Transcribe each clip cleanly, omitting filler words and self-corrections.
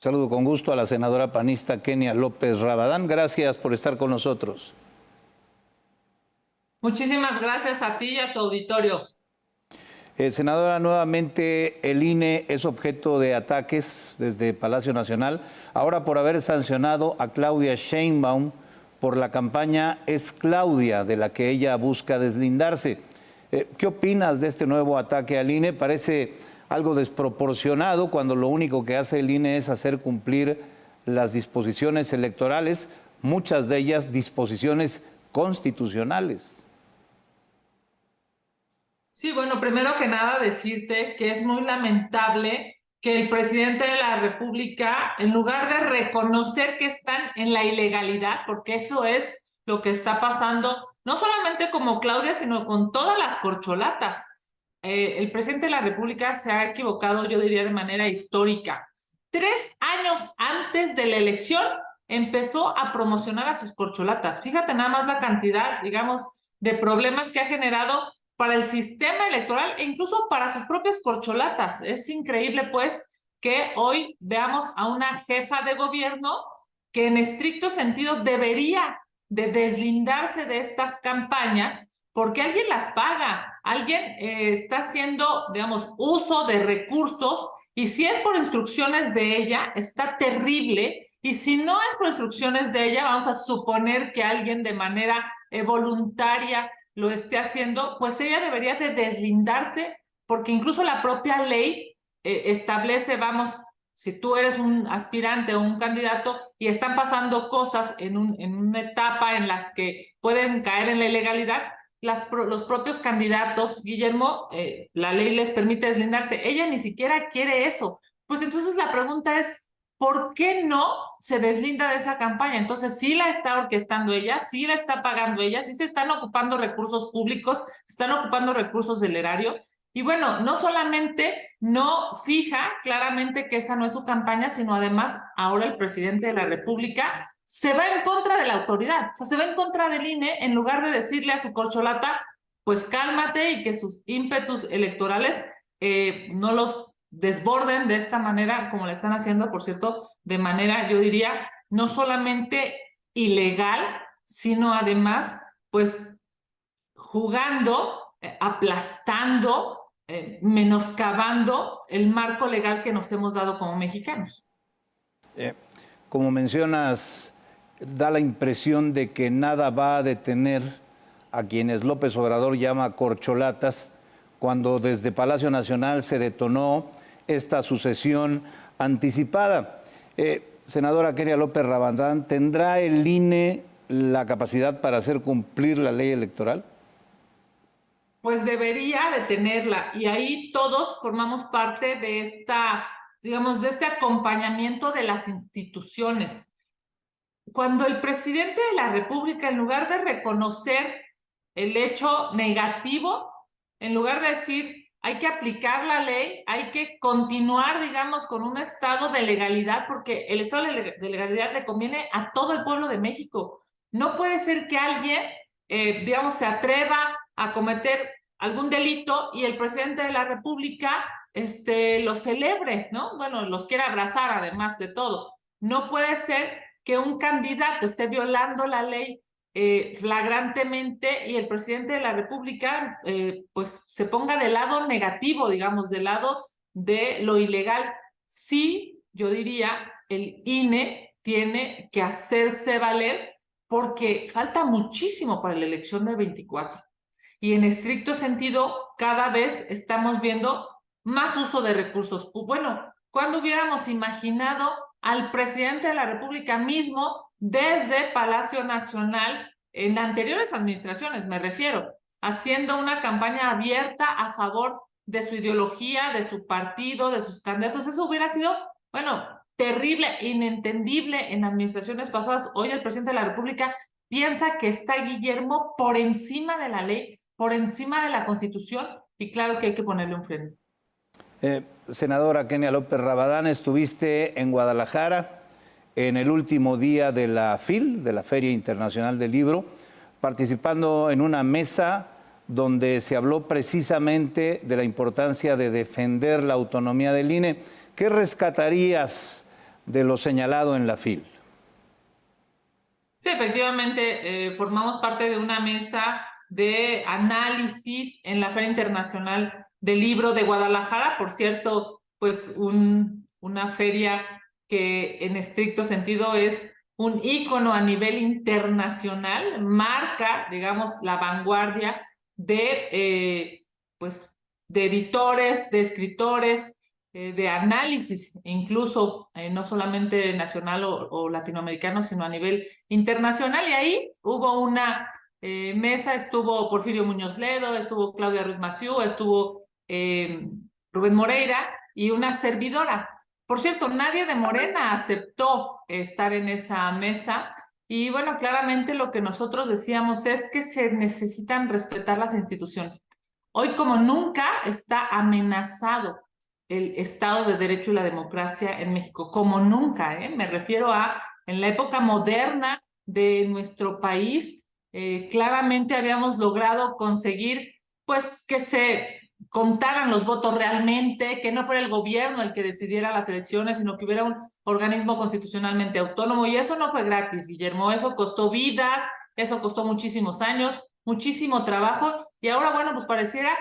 Saludo con gusto a la senadora panista Kenia López Rabadán. Gracias por estar con nosotros. Muchísimas gracias a ti y a tu auditorio. Senadora, nuevamente el INE es objeto de ataques desde Palacio Nacional, ahora por haber sancionado a Claudia Sheinbaum por la campaña Es Claudia, de la que ella busca deslindarse. ¿Qué opinas de este nuevo ataque al INE? Parece algo desproporcionado cuando lo único que hace el INE es hacer cumplir las disposiciones electorales, muchas de ellas disposiciones constitucionales. Sí, bueno, primero que nada decirte que es muy lamentable que el presidente de la República, en lugar de reconocer que están en la ilegalidad, porque eso es lo que está pasando, no solamente como Claudia, sino con todas las corcholatas. El presidente de la República se ha equivocado, yo diría, de manera histórica. 3 años antes de la elección empezó a promocionar a sus corcholatas. Fíjate nada más la cantidad, digamos, de problemas que ha generado para el sistema electoral e incluso para sus propias corcholatas. Es increíble, pues, que hoy veamos a una jefa de gobierno que en estricto sentido debería de deslindarse de estas campañas porque alguien las paga, alguien está haciendo, digamos, uso de recursos, y si es por instrucciones de ella, está terrible, y si no es por instrucciones de ella, vamos a suponer que alguien de manera voluntaria lo esté haciendo, pues ella debería de deslindarse, porque incluso la propia ley establece, vamos, si tú eres un aspirante o un candidato y están pasando cosas en una etapa en las que pueden caer en la ilegalidad, los propios candidatos, Guillermo, la ley les permite deslindarse. Ella ni siquiera quiere eso. Pues entonces la pregunta es, ¿por qué no se deslinda de esa campaña? Entonces sí la está orquestando ella, sí la está pagando ella, sí se están ocupando recursos públicos, se están ocupando recursos del erario. Y bueno, no solamente no fija claramente que esa no es su campaña, sino además ahora el presidente de la República se va en contra de la autoridad, o sea, se va en contra del INE en lugar de decirle a su corcholata, pues cálmate y que sus ímpetus electorales no los desborden de esta manera, como le están haciendo, por cierto, de manera, yo diría, no solamente ilegal, sino además, pues, jugando, aplastando, menoscabando el marco legal que nos hemos dado como mexicanos. Como mencionas, da la impresión de que nada va a detener a quienes López Obrador llama corcholatas, cuando desde Palacio Nacional se detonó esta sucesión anticipada. Senadora Kenia López Rabadán, ¿tendrá el INE la capacidad para hacer cumplir la ley electoral? Pues debería de tenerla, y ahí todos formamos parte de esta, digamos, de este acompañamiento de las instituciones. Cuando el presidente de la República, en lugar de reconocer el hecho negativo, en lugar de decir hay que aplicar la ley, hay que continuar, digamos, con un estado de legalidad, porque el estado de legalidad le conviene a todo el pueblo de México. No puede ser que alguien, digamos, se atreva a cometer algún delito y el presidente de la República lo celebre, ¿no? Bueno, los quiere abrazar además de todo. No puede ser que un candidato esté violando la ley flagrantemente y el presidente de la República pues se ponga del lado negativo, digamos, del lado de lo ilegal. Sí, yo diría, el INE tiene que hacerse valer porque falta muchísimo para la elección del 24. Y en estricto sentido, cada vez estamos viendo más uso de recursos. Bueno, ¿cuándo hubiéramos imaginado al presidente de la República mismo desde Palacio Nacional, en anteriores administraciones me refiero, haciendo una campaña abierta a favor de su ideología, de su partido, de sus candidatos? Eso hubiera sido, bueno, terrible, inentendible en administraciones pasadas. Hoy el presidente de la República piensa que está Guillermo por encima de la ley, por encima de la Constitución, y claro que hay que ponerle un freno. Senadora Kenia López Rabadán, estuviste en Guadalajara en el último día de la FIL, de la Feria Internacional del Libro, participando en una mesa donde se habló precisamente de la importancia de defender la autonomía del INE. ¿Qué rescatarías de lo señalado en la FIL. Sí, efectivamente, formamos parte de una mesa de análisis en la Feria Internacional del Libro de Guadalajara, por cierto, pues una feria que en estricto sentido es un ícono a nivel internacional, marca, digamos, la vanguardia pues, de editores, de escritores, de análisis, incluso no solamente nacional o latinoamericano, sino a nivel internacional. Y ahí hubo una mesa, estuvo Porfirio Muñoz Ledo, estuvo Claudia Ruiz Massieu, estuvo Rubén Moreira y una servidora. Por cierto, nadie de Morena aceptó estar en esa mesa. Y bueno, claramente lo que nosotros decíamos es que se necesitan respetar las instituciones. Hoy como nunca está amenazado el Estado de Derecho y la democracia en México, como nunca, me refiero a en la época moderna de nuestro país, claramente habíamos logrado conseguir pues que se contaran los votos realmente, que no fuera el gobierno el que decidiera las elecciones, sino que hubiera un organismo constitucionalmente autónomo, y eso no fue gratis, Guillermo, eso costó vidas, eso costó muchísimos años, muchísimo trabajo, y ahora, bueno, pues pareciera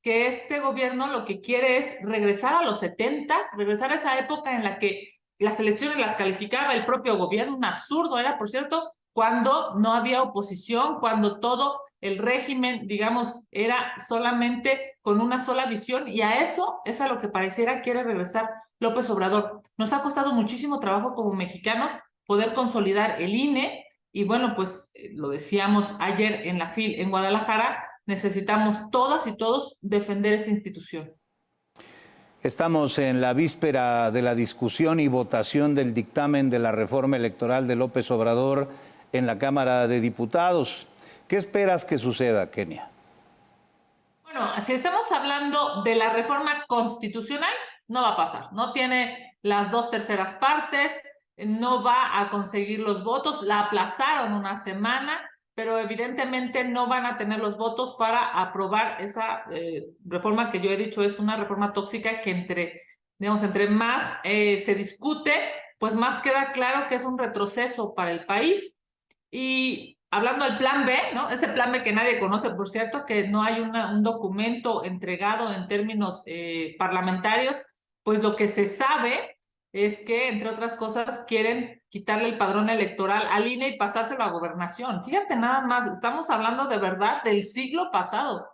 que este gobierno lo que quiere es regresar a los 70s, regresar a esa época en la que las elecciones las calificaba el propio gobierno, un absurdo era, por cierto, cuando no había oposición, cuando todo el régimen, digamos, era solamente con una sola visión, y a eso es a lo que pareciera quiere regresar López Obrador. Nos ha costado muchísimo trabajo como mexicanos poder consolidar el INE, y bueno, pues lo decíamos ayer en la FIL en Guadalajara, necesitamos todas y todos defender esta institución. Estamos en la víspera de la discusión y votación del dictamen de la reforma electoral de López Obrador en la Cámara de Diputados. ¿Qué esperas que suceda, Kenia? Bueno, si estamos hablando de la reforma constitucional, no va a pasar. No tiene las 2/3 partes, no va a conseguir los votos. La aplazaron una semana, pero evidentemente no van a tener los votos para aprobar esa reforma que yo he dicho es una reforma tóxica que entre más se discute, pues más queda claro que es un retroceso para el país. Y hablando del plan B, ¿no? Ese plan B que nadie conoce, por cierto, que no hay un documento entregado en términos parlamentarios, pues lo que se sabe es que, entre otras cosas, quieren quitarle el padrón electoral al INE y pasárselo a gobernación. Fíjate nada más, estamos hablando de verdad del siglo pasado.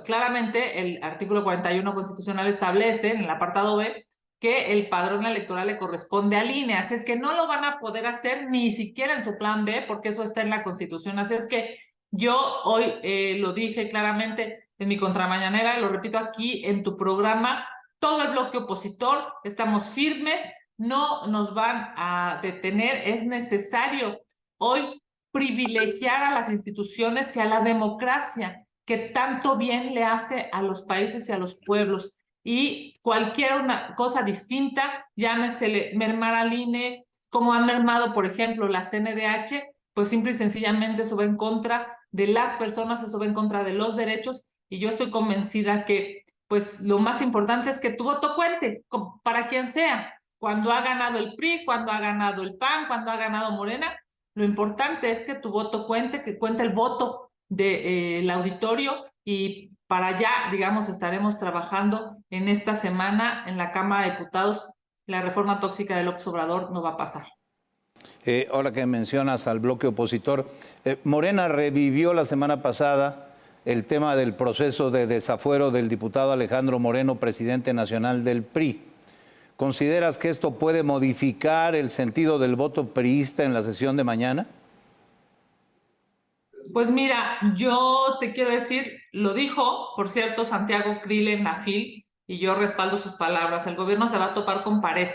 Claramente, el artículo 41 constitucional establece, en el apartado B, que el padrón electoral le corresponde al INE, así es que no lo van a poder hacer ni siquiera en su plan B, porque eso está en la Constitución, así es que yo hoy lo dije claramente en mi contramañanera, lo repito aquí en tu programa, todo el bloque opositor, estamos firmes, no nos van a detener, es necesario hoy privilegiar a las instituciones y a la democracia que tanto bien le hace a los países y a los pueblos. Y cualquier una cosa distinta, llámesele mermar al INE, como han mermado, por ejemplo, la CNDH, pues simple y sencillamente eso va en contra de las personas, eso va en contra de los derechos, y yo estoy convencida que pues lo más importante es que tu voto cuente, para quien sea, cuando ha ganado el PRI, cuando ha ganado el PAN, cuando ha ganado Morena, lo importante es que tu voto cuente, que cuente el voto del auditorio, y para allá, digamos, estaremos trabajando en esta semana en la Cámara de Diputados. La reforma tóxica de López Obrador no va a pasar. Ahora que mencionas al bloque opositor, Morena revivió la semana pasada el tema del proceso de desafuero del diputado Alejandro Moreno, presidente nacional del PRI. ¿Consideras que esto puede modificar el sentido del voto priista en la sesión de mañana? Pues mira, yo te quiero decir, lo dijo, por cierto, Santiago Krill en la FIL, y yo respaldo sus palabras, el gobierno se va a topar con pared,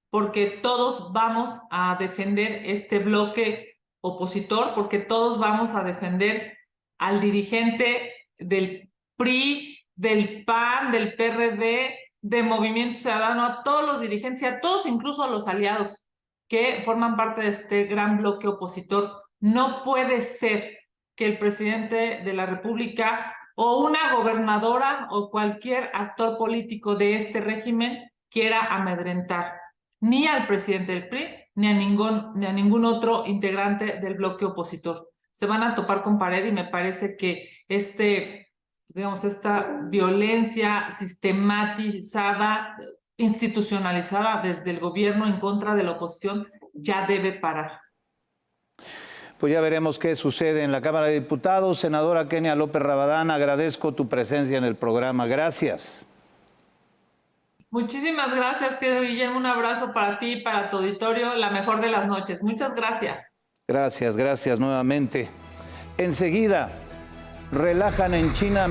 porque todos vamos a defender este bloque opositor, porque todos vamos a defender al dirigente del PRI, del PAN, del PRD, de Movimiento Ciudadano, a todos los dirigentes y a todos, incluso a los aliados que forman parte de este gran bloque opositor. No puede ser que el presidente de la República o una gobernadora o cualquier actor político de este régimen quiera amedrentar. ni al presidente del PRI, ni a ningún otro integrante del bloque opositor. Se van a topar con pared y me parece que esta violencia sistematizada, institucionalizada desde el gobierno en contra de la oposición ya debe parar. Pues ya veremos qué sucede en la Cámara de Diputados. Senadora Kenia López Rabadán, agradezco tu presencia en el programa. Gracias. Muchísimas gracias, querido Guillermo. Un abrazo para ti y para tu auditorio. La mejor de las noches. Muchas gracias. Gracias nuevamente. Enseguida, relajan en China.